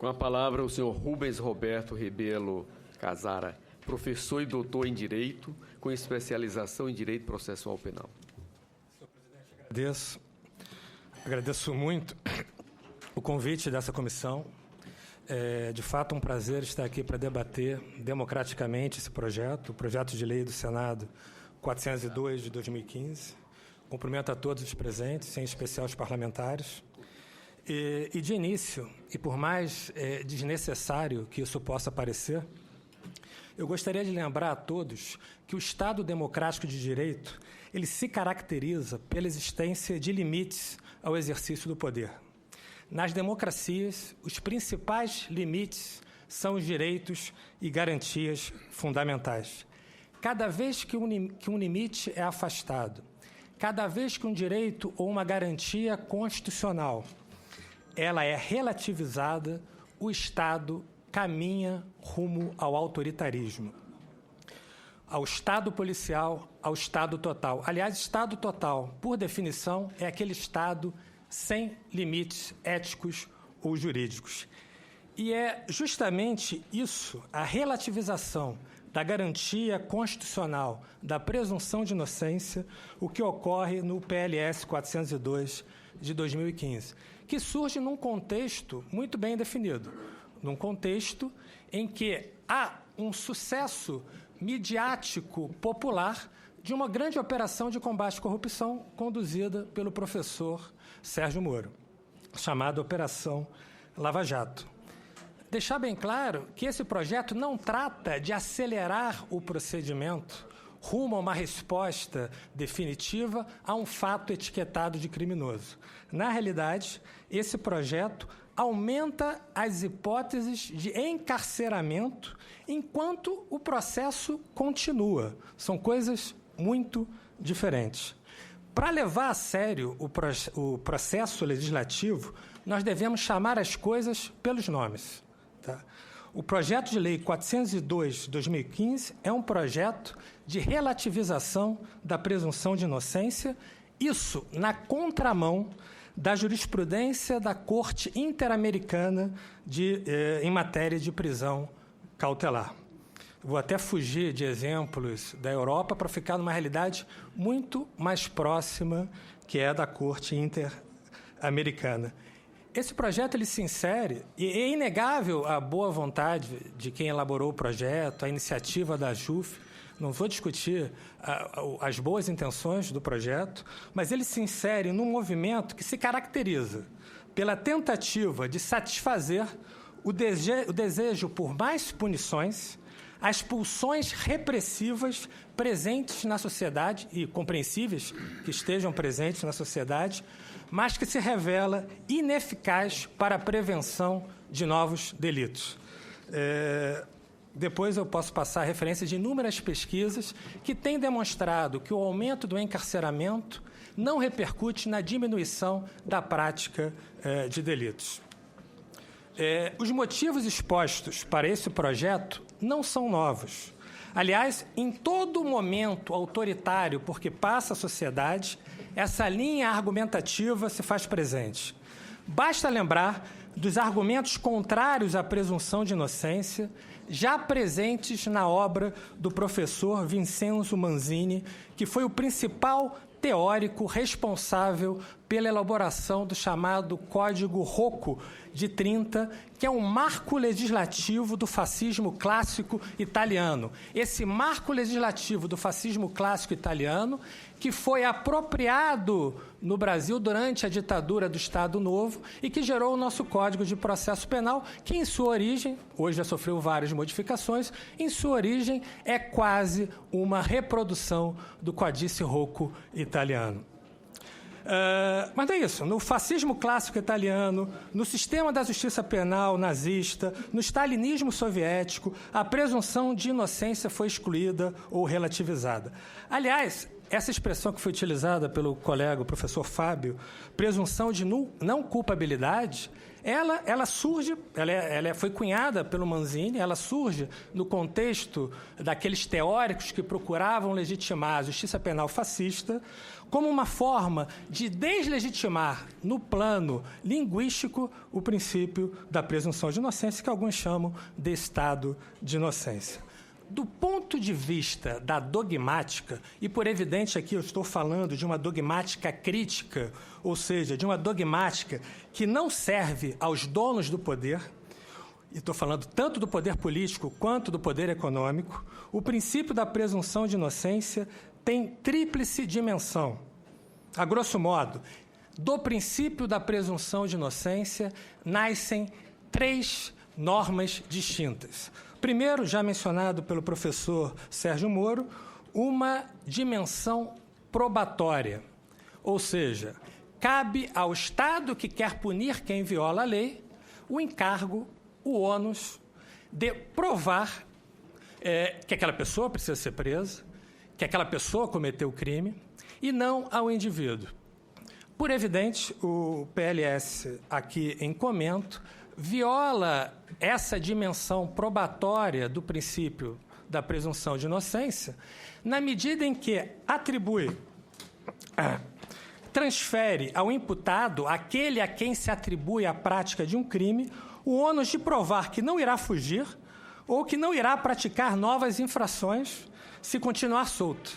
Com a palavra, o senhor Rubens Roberto Rebelo Casara, professor e doutor em Direito, com especialização em Direito Processual Penal. Senhor presidente, agradeço muito o convite dessa comissão. É, de fato, um prazer estar aqui para debater democraticamente esse projeto, o projeto de lei do Senado 402 de 2015. Cumprimento a todos os presentes, em especial os parlamentares. E de início, e por mais desnecessário que isso possa parecer, eu gostaria de lembrar a todos que o Estado democrático de direito ele se caracteriza pela existência de limites ao exercício do poder. Nas democracias, os principais limites são os direitos e garantias fundamentais. Cada vez que um limite é afastado, cada vez que um direito ou uma garantia constitucional ela é relativizada, o Estado caminha rumo ao autoritarismo, ao Estado policial, ao Estado total. Aliás, Estado total, por definição, é aquele Estado sem limites éticos ou jurídicos. E é justamente isso, a relativização da garantia constitucional da presunção de inocência, o que ocorre no PLS 402 de 2015, que surge num contexto muito bem definido, num contexto em que há um sucesso midiático popular de uma grande operação de combate à corrupção conduzida pelo professor Sérgio Moro, chamada Operação Lava Jato. Deixar bem claro que esse projeto não trata de acelerar o procedimento rumo a uma resposta definitiva a um fato etiquetado de criminoso. Na realidade, esse projeto aumenta as hipóteses de encarceramento enquanto o processo continua. São coisas muito diferentes. Para levar a sério o processo legislativo, nós devemos chamar as coisas pelos nomes. Tá? O projeto de lei 402 de 2015 é um projeto de relativização da presunção de inocência, isso na contramão da jurisprudência da Corte Interamericana em matéria de prisão cautelar. Vou até fugir de exemplos da Europa para ficar numa realidade muito mais próxima, que é da Corte Interamericana. Esse projeto ele se insere, e é inegável a boa vontade de quem elaborou o projeto, a iniciativa da JUF. Não vou discutir as boas intenções do projeto, mas ele se insere num movimento que se caracteriza pela tentativa de satisfazer o desejo por mais punições, as pulsões repressivas presentes na sociedade, e compreensíveis que estejam presentes na sociedade, mas que se revela ineficaz para a prevenção de novos delitos. Depois eu posso passar a referência de inúmeras pesquisas que têm demonstrado que o aumento do encarceramento não repercute na diminuição da prática de delitos. Os motivos expostos para esse projeto não são novos. Aliás, em todo momento autoritário por que passa a sociedade, essa linha argumentativa se faz presente. Basta lembrar dos argumentos contrários à presunção de inocência, já presentes na obra do professor Vincenzo Manzini, que foi o principal teórico responsável pela elaboração do chamado Código Rocco de 30, que é um marco legislativo do fascismo clássico italiano. Esse marco legislativo do fascismo clássico italiano, que foi apropriado no Brasil durante a ditadura do Estado Novo e que gerou o nosso Código de Processo Penal, que em sua origem, hoje já sofreu várias modificações, em sua origem é quase uma reprodução do Codice Rocco italiano. Mas não é isso. No fascismo clássico italiano, no sistema da justiça penal nazista, no stalinismo soviético, a presunção de inocência foi excluída ou relativizada. Aliás, essa expressão que foi utilizada pelo colega, o professor Fábio, presunção de não culpabilidade, ela surge, foi cunhada pelo Manzini, ela surge no contexto daqueles teóricos que procuravam legitimar a justiça penal fascista como uma forma de deslegitimar, no plano linguístico, o princípio da presunção de inocência, que alguns chamam de estado de inocência. Do ponto de vista da dogmática, e por evidente aqui eu estou falando de uma dogmática crítica, ou seja, de uma dogmática que não serve aos donos do poder, e estou falando tanto do poder político quanto do poder econômico, o princípio da presunção de inocência tem tríplice dimensão. A grosso modo, do princípio da presunção de inocência nascem 3 normas distintas. Primeiro, já mencionado pelo professor Sérgio Moro, uma dimensão probatória, ou seja, cabe ao Estado que quer punir quem viola a lei o encargo, o ônus de provar que aquela pessoa precisa ser presa, que aquela pessoa cometeu o crime, e não ao indivíduo. Por evidente, o PLS, aqui em comento, viola essa dimensão probatória do princípio da presunção de inocência na medida em que transfere ao imputado, aquele a quem se atribui a prática de um crime, o ônus de provar que não irá fugir ou que não irá praticar novas infrações se continuar solto.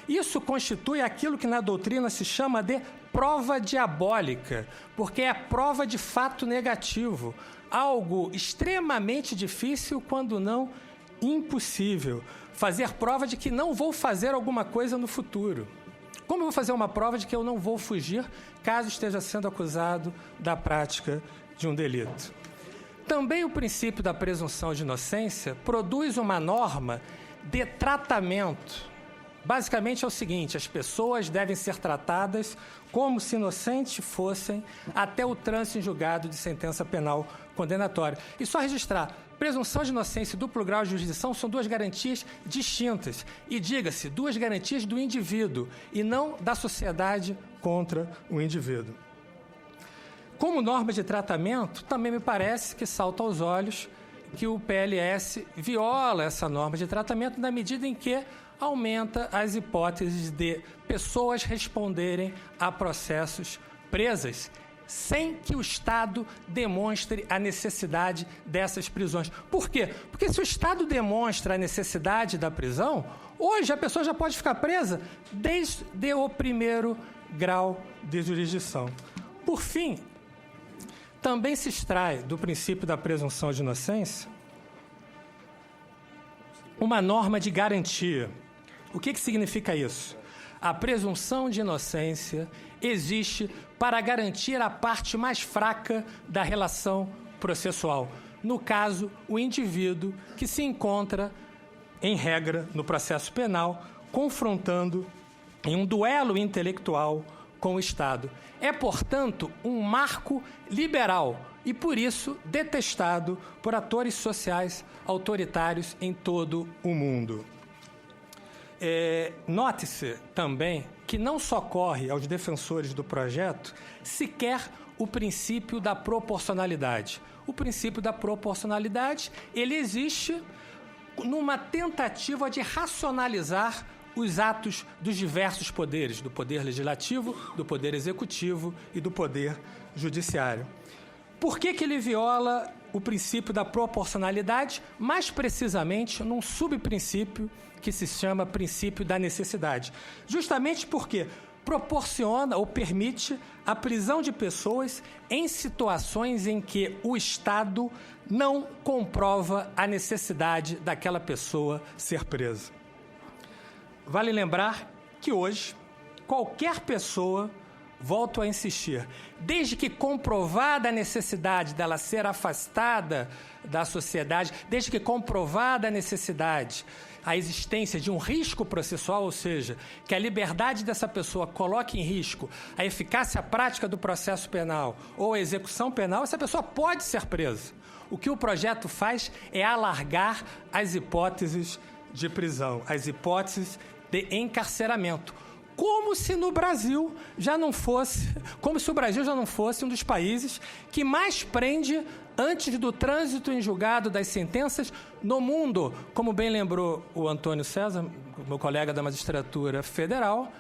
Isso constitui aquilo que na doutrina se chama de prova diabólica, porque é prova de fato negativo, algo extremamente difícil, quando não impossível, fazer prova de que não vou fazer alguma coisa no futuro. Como eu vou fazer uma prova de que eu não vou fugir caso esteja sendo acusado da prática de um delito? Também o princípio da presunção de inocência produz uma norma de tratamento. Basicamente é o seguinte: as pessoas devem ser tratadas como se inocentes fossem até o trânsito em julgado de sentença penal condenatória. E só registrar, presunção de inocência e duplo grau de jurisdição são 2 garantias distintas. E diga-se, 2 garantias do indivíduo e não da sociedade contra o indivíduo. Como norma de tratamento, também me parece que salta aos olhos que o PLS viola essa norma de tratamento na medida em que aumenta as hipóteses de pessoas responderem a processos presas sem que o Estado demonstre a necessidade dessas prisões. Por quê? Porque se o Estado demonstra a necessidade da prisão, hoje a pessoa já pode ficar presa desde o 1º grau de jurisdição. Por fim, também se extrai do princípio da presunção de inocência uma norma de garantia. O que significa isso? A presunção de inocência existe para garantir a parte mais fraca da relação processual. No caso, o indivíduo que se encontra, em regra, no processo penal, confrontando em um duelo intelectual com o Estado. É, portanto, um marco liberal e, por isso, detestado por atores sociais autoritários em todo o mundo. Note-se também que não socorre aos defensores do projeto sequer o princípio da proporcionalidade. O princípio da proporcionalidade, ele existe numa tentativa de racionalizar os atos dos diversos poderes, do poder legislativo, do poder executivo e do poder judiciário. Por que ele viola o princípio da proporcionalidade? Mais precisamente, num subprincípio que se chama princípio da necessidade. Justamente porque proporciona ou permite a prisão de pessoas em situações em que o Estado não comprova a necessidade daquela pessoa ser presa. Vale lembrar que hoje, qualquer pessoa, volto a insistir, desde que comprovada a necessidade dela ser afastada da sociedade, desde que comprovada a necessidade, a existência de um risco processual, ou seja, que a liberdade dessa pessoa coloque em risco a eficácia prática do processo penal ou a execução penal, essa pessoa pode ser presa. O que o projeto faz é alargar as hipóteses de prisão, as hipóteses de encarceramento. como se o Brasil já não fosse um dos países que mais prende antes do trânsito em julgado das sentenças no mundo. Como bem lembrou o Antônio César, meu colega da Magistratura Federal,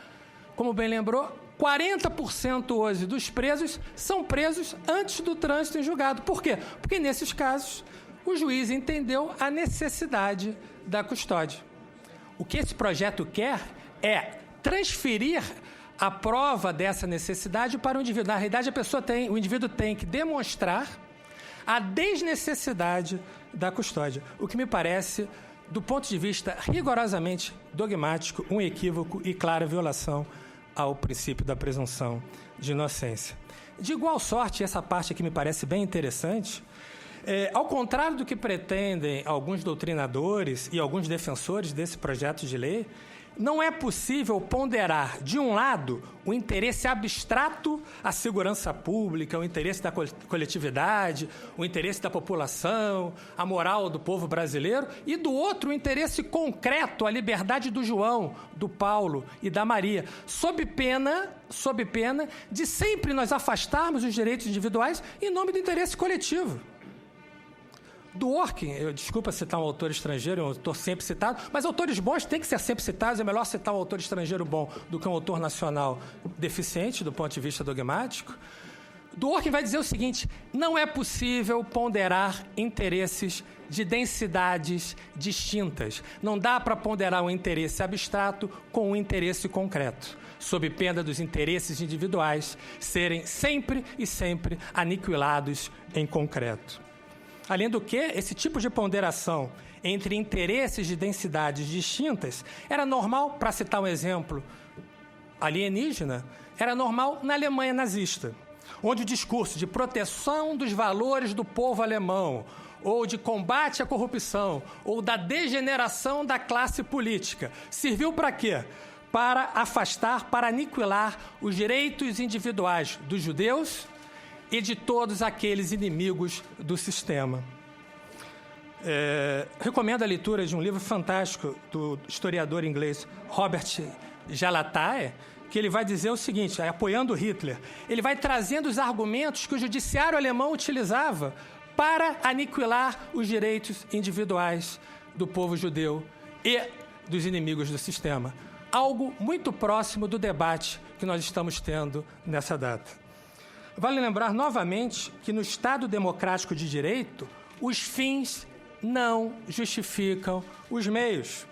como bem lembrou, 40% hoje dos presos são presos antes do trânsito em julgado. Por quê? Porque, nesses casos, o juiz entendeu a necessidade da custódia. O que esse projeto quer é transferir a prova dessa necessidade para o indivíduo. Na realidade, o indivíduo tem que demonstrar a desnecessidade da custódia, o que me parece, do ponto de vista rigorosamente dogmático, um equívoco e clara violação ao princípio da presunção de inocência. De igual sorte, essa parte aqui me parece bem interessante, ao contrário do que pretendem alguns doutrinadores e alguns defensores desse projeto de lei, não é possível ponderar, de um lado, o interesse abstrato à segurança pública, o interesse da coletividade, o interesse da população, a moral do povo brasileiro, e do outro, o interesse concreto à liberdade do João, do Paulo e da Maria, sob pena de sempre nós afastarmos os direitos individuais em nome do interesse coletivo. Dworkin, desculpa citar um autor estrangeiro, um autor sempre citado, mas autores bons têm que ser sempre citados, é melhor citar um autor estrangeiro bom do que um autor nacional deficiente do ponto de vista dogmático. Dworkin vai dizer o seguinte: não é possível ponderar interesses de densidades distintas. Não dá para ponderar um interesse abstrato com um interesse concreto, sob pena dos interesses individuais serem sempre aniquilados em concreto. Além do que, esse tipo de ponderação entre interesses de densidades distintas era normal, para citar um exemplo alienígena, era normal na Alemanha nazista, onde o discurso de proteção dos valores do povo alemão, ou de combate à corrupção, ou da degeneração da classe política, serviu para quê? Para afastar, para aniquilar os direitos individuais dos judeus e de todos aqueles inimigos do sistema. Recomendo a leitura de um livro fantástico do historiador inglês Robert Galatae, que ele vai dizer o seguinte, apoiando Hitler, ele vai trazendo os argumentos que o judiciário alemão utilizava para aniquilar os direitos individuais do povo judeu e dos inimigos do sistema. Algo muito próximo do debate que nós estamos tendo nessa data. Vale lembrar novamente que no Estado democrático de direito, os fins não justificam os meios.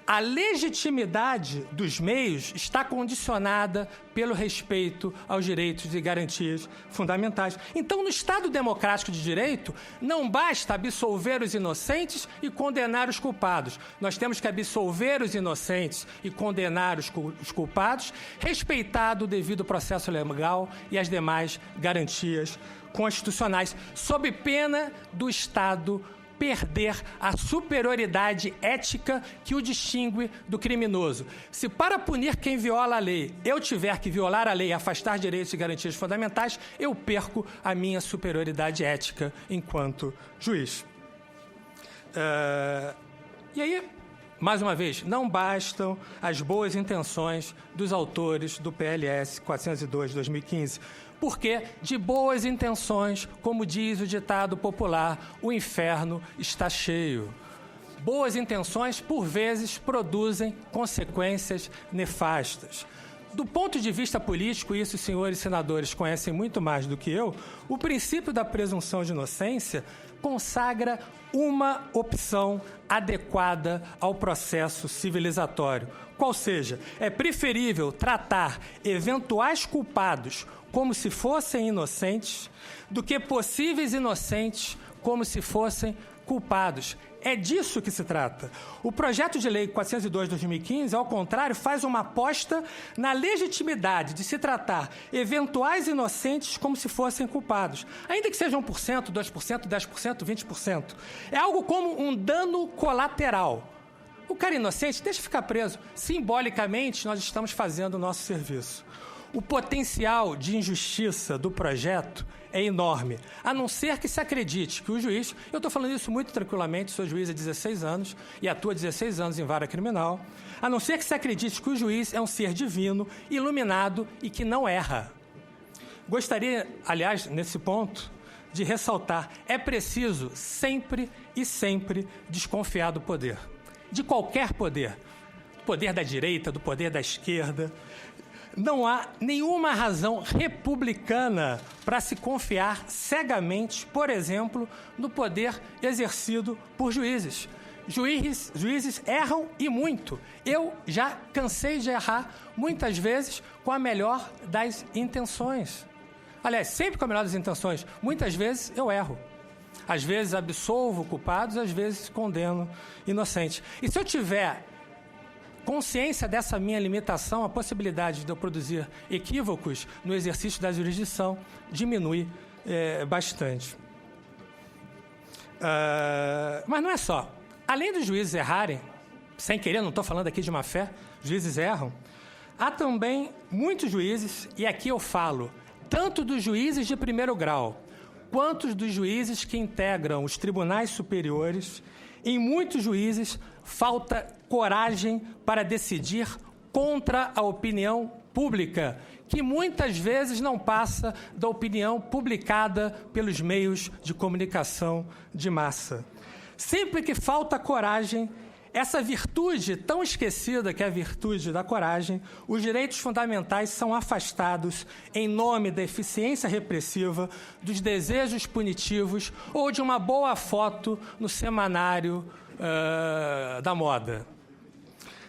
A legitimidade dos meios está condicionada pelo respeito aos direitos e garantias fundamentais. Então, no Estado democrático de direito, não basta absolver os inocentes e condenar os culpados. Nós temos que absolver os inocentes e condenar os culpados, respeitado o devido processo legal e as demais garantias constitucionais, sob pena do Estado perder a superioridade ética que o distingue do criminoso. Se para punir quem viola a lei, eu tiver que violar a lei e afastar direitos e garantias fundamentais, eu perco a minha superioridade ética enquanto juiz. E aí, mais uma vez, não bastam as boas intenções dos autores do PLS 402 de 2015, porque de boas intenções, como diz o ditado popular, o inferno está cheio. Boas intenções, por vezes, produzem consequências nefastas. Do ponto de vista político, isso os senhores senadores conhecem muito mais do que eu, o princípio da presunção de inocência consagra uma opção adequada ao processo civilizatório. Qual seja, é preferível tratar eventuais culpados como se fossem inocentes, do que possíveis inocentes como se fossem culpados. É disso que se trata. O projeto de lei 402 de 2015, ao contrário, faz uma aposta na legitimidade de se tratar eventuais inocentes como se fossem culpados, ainda que sejam 1%, 2%, 10%, 20%. É algo como um dano colateral. O cara inocente deixa ficar preso. Simbolicamente, nós estamos fazendo o nosso serviço. O potencial de injustiça do projeto é enorme, a não ser que se acredite que o juiz... Eu estou falando isso muito tranquilamente, sou juiz há 16 anos e atuo há 16 anos em vara criminal. A não ser que se acredite que o juiz é um ser divino, iluminado e que não erra. Gostaria, aliás, nesse ponto, de ressaltar, é preciso sempre e sempre desconfiar do poder. De qualquer poder. Do poder da direita, do poder da esquerda. Não há nenhuma razão republicana para se confiar cegamente, por exemplo, no poder exercido por juízes. Juízes erram e muito. Eu já cansei de errar muitas vezes com a melhor das intenções. Aliás, sempre com a melhor das intenções. Muitas vezes eu erro. Às vezes absolvo culpados, às vezes condeno inocentes. E se eu tiver consciência dessa minha limitação, a possibilidade de eu produzir equívocos no exercício da jurisdição diminui bastante. Mas não é só. Além dos juízes errarem, sem querer, não estou falando aqui de má fé, juízes erram, há também muitos juízes, e aqui eu falo tanto dos juízes de primeiro grau, quanto dos juízes que integram os tribunais superiores. Em muitos juízes, falta coragem para decidir contra a opinião pública, que muitas vezes não passa da opinião publicada pelos meios de comunicação de massa. Sempre que falta coragem, essa virtude tão esquecida que é a virtude da coragem, os direitos fundamentais são afastados em nome da eficiência repressiva, dos desejos punitivos ou de uma boa foto no semanário da moda.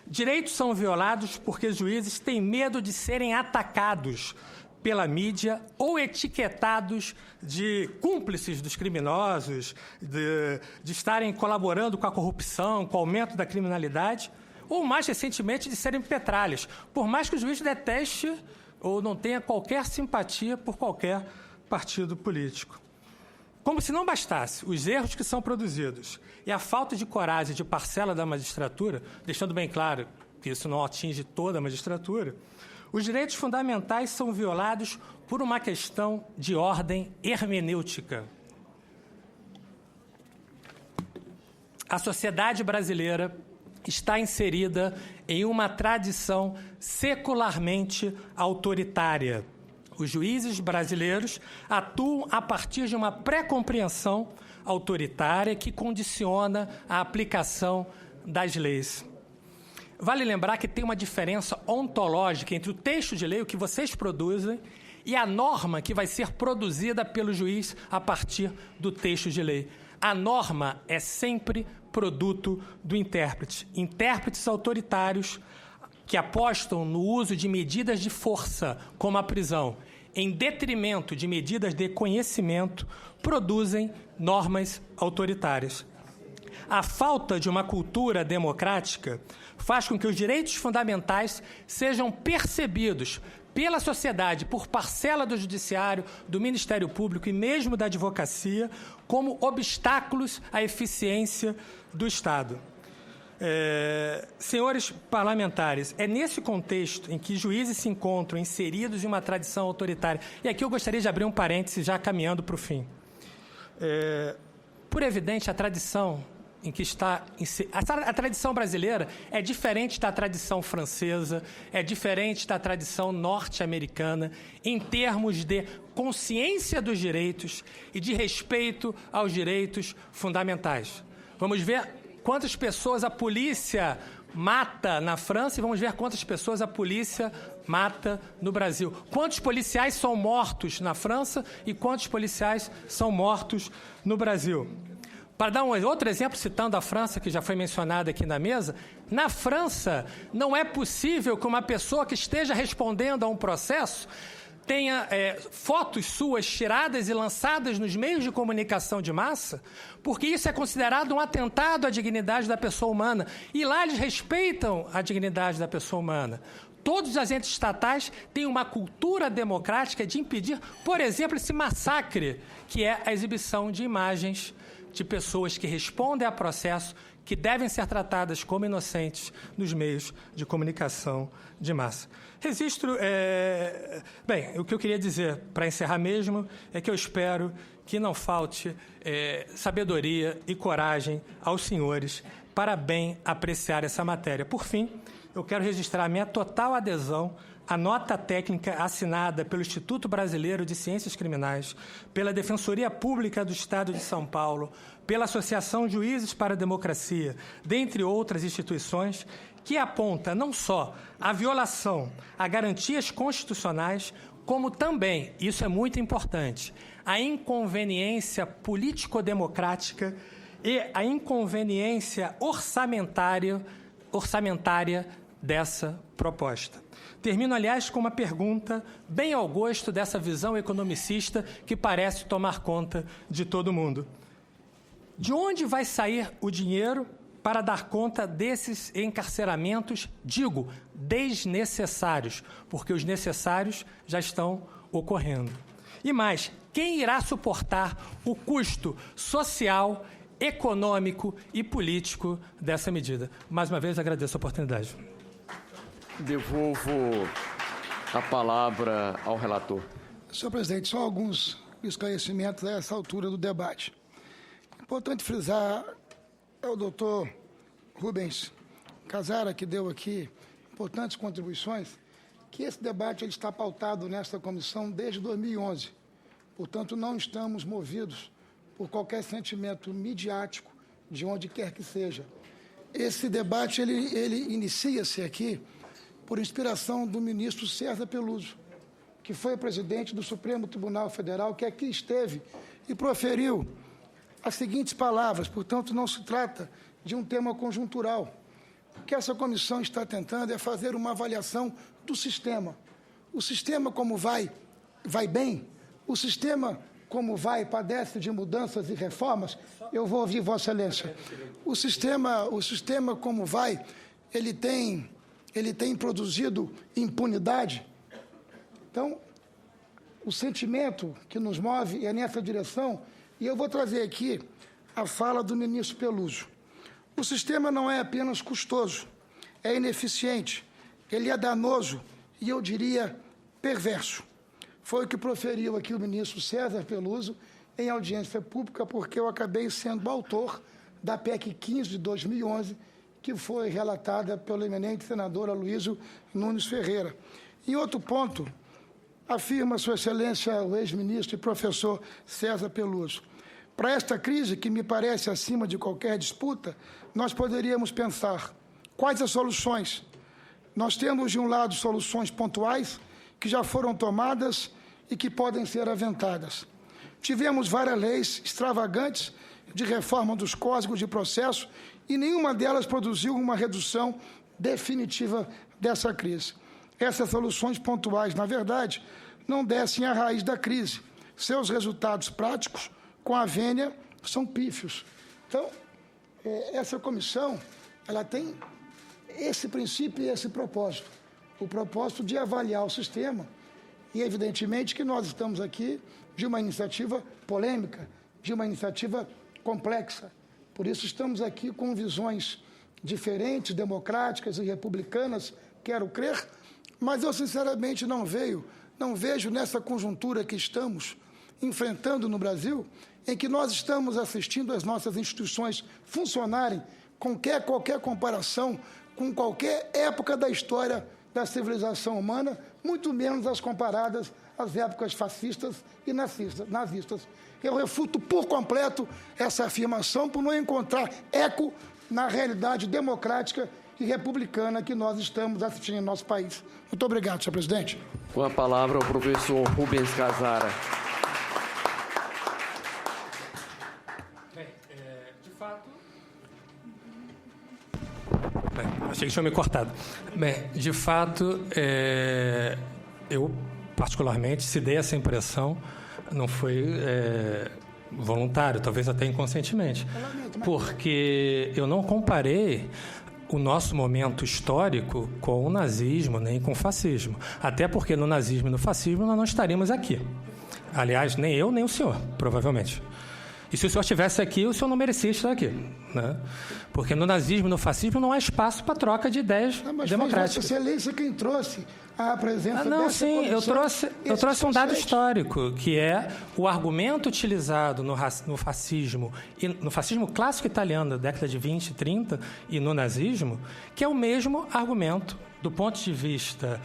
Direitos são violados porque os juízes têm medo de serem atacados pela mídia ou etiquetados de cúmplices dos criminosos, de estarem colaborando com a corrupção, com o aumento da criminalidade, ou, mais recentemente, de serem petralhas, por mais que o juiz deteste ou não tenha qualquer simpatia por qualquer partido político. Como se não bastasse os erros que são produzidos e a falta de coragem de parcela da magistratura, deixando bem claro que isso não atinge toda a magistratura, os direitos fundamentais são violados por uma questão de ordem hermenêutica. A sociedade brasileira está inserida em uma tradição secularmente autoritária. Os juízes brasileiros atuam a partir de uma pré-compreensão autoritária que condiciona a aplicação das leis. Vale lembrar que tem uma diferença ontológica entre o texto de lei, o que vocês produzem, e a norma que vai ser produzida pelo juiz a partir do texto de lei. A norma é sempre produto do intérprete. Intérpretes autoritários que apostam no uso de medidas de força, como a prisão, em detrimento de medidas de conhecimento, produzem normas autoritárias. A falta de uma cultura democrática faz com que os direitos fundamentais sejam percebidos pela sociedade, por parcela do judiciário, do Ministério Público e mesmo da advocacia, como obstáculos à eficiência do Estado. Senhores parlamentares, é nesse contexto em que juízes se encontram inseridos em uma tradição autoritária, e aqui eu gostaria de abrir um parêntese já caminhando para o fim. Por evidente, a tradição em que está... A tradição brasileira é diferente da tradição francesa, é diferente da tradição norte-americana, em termos de consciência dos direitos e de respeito aos direitos fundamentais. Vamos ver quantas pessoas a polícia mata na França e vamos ver quantas pessoas a polícia mata no Brasil. Quantos policiais são mortos na França e quantos policiais são mortos no Brasil. Para dar um outro exemplo, citando a França, que já foi mencionada aqui na mesa, na França não é possível que uma pessoa que esteja respondendo a um processo tenha fotos suas tiradas e lançadas nos meios de comunicação de massa, porque isso é considerado um atentado à dignidade da pessoa humana. E lá eles respeitam a dignidade da pessoa humana. todos os agentes estatais têm uma cultura democrática de impedir, por exemplo, esse massacre, que é a exibição de imagens de pessoas que respondem a processo, que devem ser tratadas como inocentes nos meios de comunicação de massa. Registro... Bem, o que eu queria dizer, para encerrar mesmo, é que eu espero que não falte sabedoria e coragem aos senhores para bem apreciar essa matéria. Por fim, eu quero registrar a minha total adesão à nota técnica assinada pelo Instituto Brasileiro de Ciências Criminais, pela Defensoria Pública do Estado de São Paulo, pela Associação Juízes para a Democracia, dentre outras instituições, que aponta não só a violação a garantias constitucionais, como também, isso é muito importante, a inconveniência político-democrática e a inconveniência orçamentária dessa proposta. Termino, aliás, com uma pergunta bem ao gosto dessa visão economicista que parece tomar conta de todo mundo. De onde vai sair o dinheiro para dar conta desses encarceramentos, digo, desnecessários, porque os necessários já estão ocorrendo? E mais, quem irá suportar o custo social, econômico e político dessa medida? Mais uma vez, agradeço a oportunidade. Devolvo a palavra ao relator. Senhor presidente, só alguns esclarecimentos a essa altura do debate. Importante frisar ao doutor Rubens Casara, que deu aqui importantes contribuições, que esse debate ele está pautado nesta comissão desde 2011. Portanto, não estamos movidos por qualquer sentimento midiático, de onde quer que seja. Esse debate ele inicia-se aqui por inspiração do ministro César Peluso, que foi presidente do Supremo Tribunal Federal, que aqui esteve e proferiu as seguintes palavras. Portanto, não se trata de um tema conjuntural. O que essa comissão está tentando é fazer uma avaliação do sistema. O sistema como vai bem? O sistema como vai, padece de mudanças e reformas? Eu vou ouvir Vossa Excelência. O sistema como vai, ele tem produzido impunidade? Então, o sentimento que nos move é nessa direção, e eu vou trazer aqui a fala do ministro Peluso. O sistema não é apenas custoso, é ineficiente, ele é danoso e, eu diria, perverso. Foi o que proferiu aqui o ministro César Peluso em audiência pública, porque eu acabei sendo autor da PEC 15 de 2011, que foi relatada pelo eminente senador Aloysio Nunes Ferreira. Em outro ponto, afirma Sua Excelência o ex-ministro e professor César Peluso: para esta crise, que me parece acima de qualquer disputa, nós poderíamos pensar quais as soluções. Nós temos, de um lado, soluções pontuais que já foram tomadas e que podem ser aventadas. Tivemos várias leis extravagantes de reforma dos códigos de processo e nenhuma delas produziu uma redução definitiva dessa crise. Essas soluções pontuais, na verdade, não descem à raiz da crise. Seus resultados práticos, com a vênia, são pífios. Então, essa comissão, ela tem esse princípio e esse propósito. O propósito de avaliar o sistema. E, evidentemente, que nós estamos aqui de uma iniciativa polêmica, de uma iniciativa complexa. Por isso, estamos aqui com visões diferentes, democráticas e republicanas, quero crer, mas eu, sinceramente, não vejo nessa conjuntura que estamos enfrentando no Brasil, em que nós estamos assistindo as nossas instituições funcionarem com qualquer comparação com qualquer época da história da civilização humana, muito menos as comparadas às épocas fascistas e nazistas. Eu refuto por completo essa afirmação por não encontrar eco na realidade democrática e republicana que nós estamos assistindo em nosso país. Muito obrigado, senhor presidente. Com a palavra o professor Rubens Casara. Achei que tinha me cortado. Bem, de fato, eu, particularmente, se dei essa impressão, não foi voluntário, talvez até inconscientemente, porque eu não comparei o nosso momento histórico com o nazismo nem com o fascismo. Até porque no nazismo e no fascismo nós não estaríamos aqui. Aliás, nem eu, nem o senhor, provavelmente. E se o senhor estivesse aqui, o senhor não merecia estar aqui, né? Porque no nazismo e no fascismo não há espaço para troca de ideias democráticas. Vossa Excelência quem trouxe a presença não, dessa sim, eu trouxe um dado conceito histórico, que é o argumento utilizado no fascismo, e no fascismo clássico italiano da década de 20 e 30, e no nazismo, que é o mesmo argumento, do ponto de vista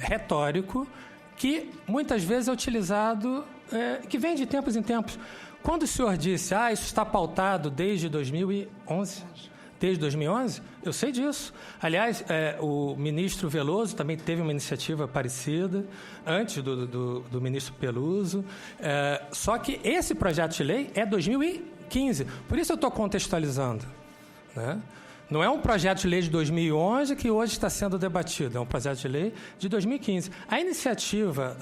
retórico, que muitas vezes é utilizado, que vem de tempos em tempos. Quando o senhor disse, isso está pautado desde 2011, eu sei disso. Aliás, o ministro Veloso também teve uma iniciativa parecida, antes do ministro Peluso. Só que esse projeto de lei é 2015, por isso eu estou contextualizando, né? Não é um projeto de lei de 2011 que hoje está sendo debatido, é um projeto de lei de 2015. A iniciativa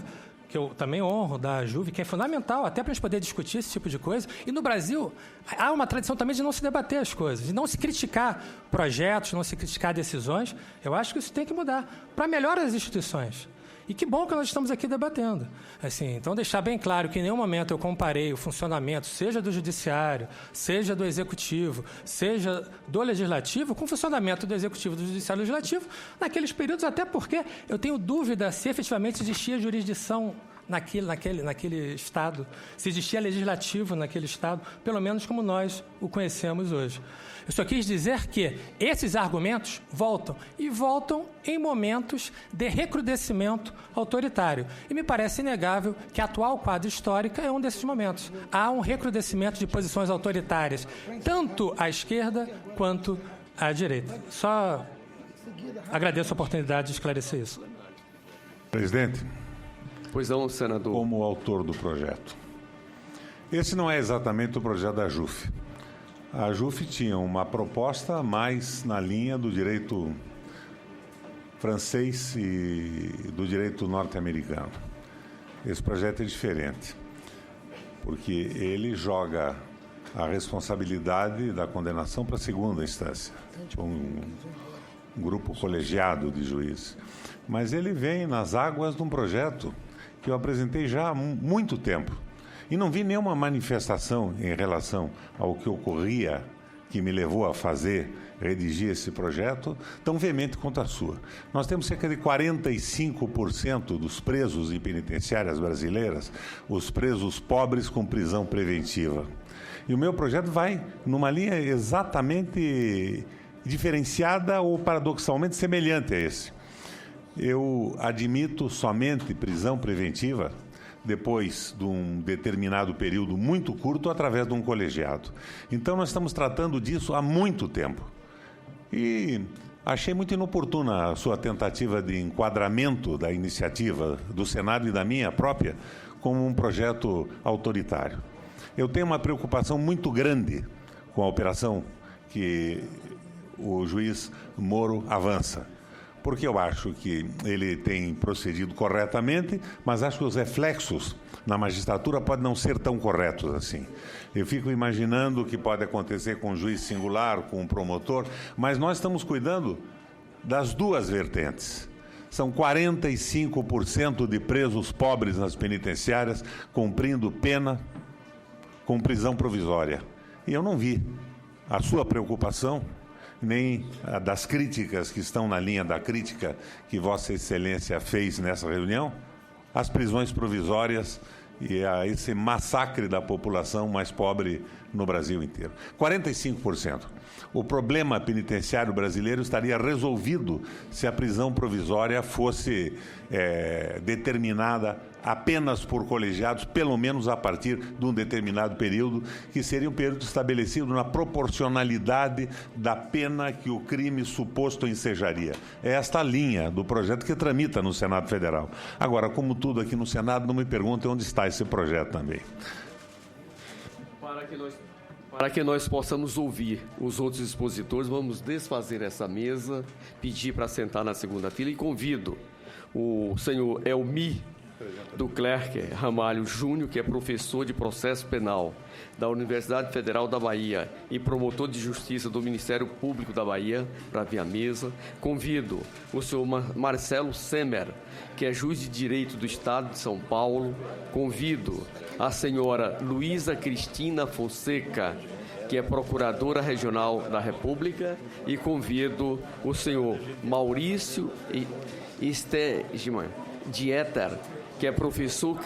que eu também honro, da Juve, que é fundamental até para a gente poder discutir esse tipo de coisa. E no Brasil, há uma tradição também de não se debater as coisas, de não se criticar projetos, não se criticar decisões. Eu acho que isso tem que mudar para melhorar as instituições. E que bom que nós estamos aqui debatendo. Assim, então, deixar bem claro que em nenhum momento eu comparei o funcionamento, seja do Judiciário, seja do Executivo, seja do Legislativo, com o funcionamento do Executivo, do Judiciário e do Legislativo, naqueles períodos, até porque eu tenho dúvida se efetivamente existia jurisdição naquele Estado, se existia legislativo naquele Estado, pelo menos como nós o conhecemos hoje. Eu só quis dizer que esses argumentos voltam em momentos de recrudescimento autoritário. E me parece inegável que a atual quadro histórico é um desses momentos. Há um recrudescimento de posições autoritárias, tanto à esquerda quanto à direita. Só agradeço a oportunidade de esclarecer isso. Presidente. Pois não, senador. Como autor do projeto. Esse não é exatamente o projeto da JUF. A JUF tinha uma proposta mais na linha do direito francês e do direito norte-americano. Esse projeto é diferente, porque ele joga a responsabilidade da condenação para a segunda instância, um grupo colegiado de juízes. Mas ele vem nas águas de um projeto que eu apresentei já há muito tempo. E não vi nenhuma manifestação em relação ao que ocorria, que me levou a redigir esse projeto, tão veemente quanto a sua. Nós temos cerca de 45% dos presos em penitenciárias brasileiras, os presos pobres com prisão preventiva. E o meu projeto vai numa linha exatamente diferenciada ou paradoxalmente semelhante a esse. Eu admito somente prisão preventiva depois de um determinado período muito curto, através de um colegiado. Então, nós estamos tratando disso há muito tempo. E achei muito inoportuna a sua tentativa de enquadramento da iniciativa do Senado e da minha própria como um projeto autoritário. Eu tenho uma preocupação muito grande com a operação que o juiz Moro avança, porque eu acho que ele tem procedido corretamente, mas acho que os reflexos na magistratura podem não ser tão corretos assim. Eu fico imaginando o que pode acontecer com um juiz singular, com um promotor, mas nós estamos cuidando das duas vertentes. São 45% de presos pobres nas penitenciárias cumprindo pena com prisão provisória. E eu não vi a sua preocupação, nem das críticas que estão na linha da crítica que Vossa Excelência fez nessa reunião, às prisões provisórias e a esse massacre da população mais pobre no Brasil inteiro. 45%. O problema penitenciário brasileiro estaria resolvido se a prisão provisória fosse determinada apenas por colegiados, pelo menos a partir de um determinado período, que seria um período estabelecido na proporcionalidade da pena que o crime suposto ensejaria. É esta a linha do projeto que tramita no Senado Federal. Agora, como tudo aqui no Senado, não me perguntem onde está esse projeto também. Para que nós possamos ouvir os outros expositores, vamos desfazer essa mesa, pedir para sentar na segunda fila e convido o senhor Elmi do Clerc Ramalho Júnior, que é professor de processo penal da Universidade Federal da Bahia e promotor de justiça do Ministério Público da Bahia, para vir à mesa. Convido o senhor Marcelo Semer, que é juiz de direito do Estado de São Paulo. Convido a senhora Luísa Cristina Fonseca, que é procuradora regional da República, e convido o senhor Maurício Stegman Dieter, que é professor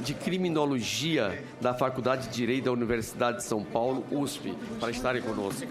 de criminologia da Faculdade de Direito da Universidade de São Paulo, USP, para estarem conosco.